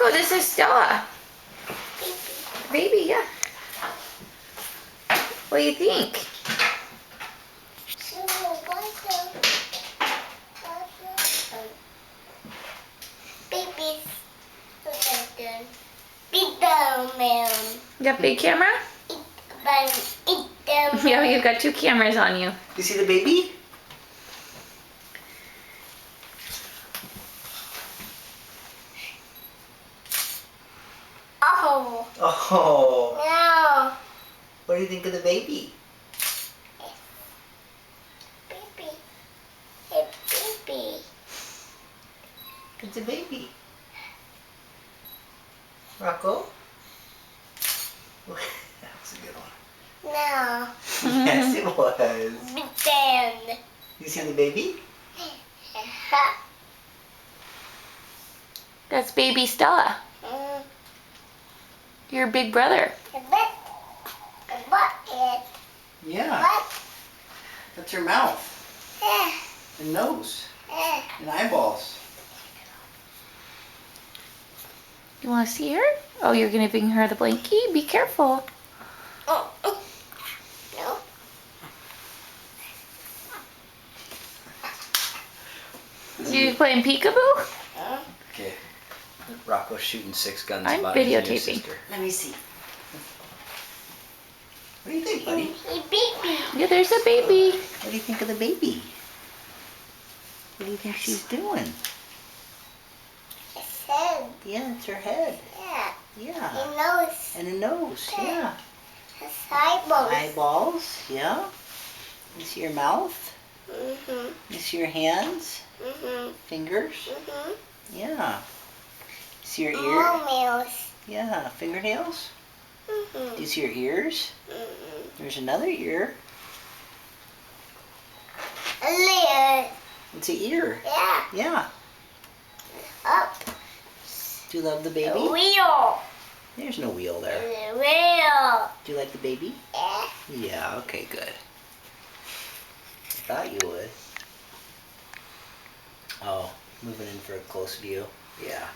Rocco, this is Stella. Baby, yeah. What do you think? Babies. Big down, man. You got big camera? Yeah, you've got 2 cameras on you. You see the baby? Oh. Oh. No. What do you think of the baby? Baby. Hey, baby. It's a baby. Rocco? That was a good one. No. Yes, it was. Big down. You see the baby? That's baby Stella. Your big brother. Yeah. That's her mouth. And nose. And eyeballs. You want to see her? Oh, you're going to bring her the blankie? Be careful. No. You playing peekaboo? Okay. Rocco's shooting 6 guns I'm about his new videotaping. sister. Let me see. What do you think, buddy? Hey, baby. Yeah, there's a baby. What do you think of the baby? What do you think she's doing? His head. Yeah, it's her head. Yeah. Yeah. His nose. And a nose, yeah. His eyeballs. Eyeballs, yeah. You see your mouth? Mhm. You see your hands? Mhm. Fingers? Mhm. Yeah. You see your ear? Toenails. Yeah. Fingernails? Do Mhm. you see your ears? Mhm. There's another ear. A lid. It's an ear. Yeah. Yeah. Up. Do you love the A baby? wheel. There's no wheel there. A wheel. Do you like the baby? Yeah. Yeah, okay, good. I thought you would. Oh, moving in for a close view. Yeah.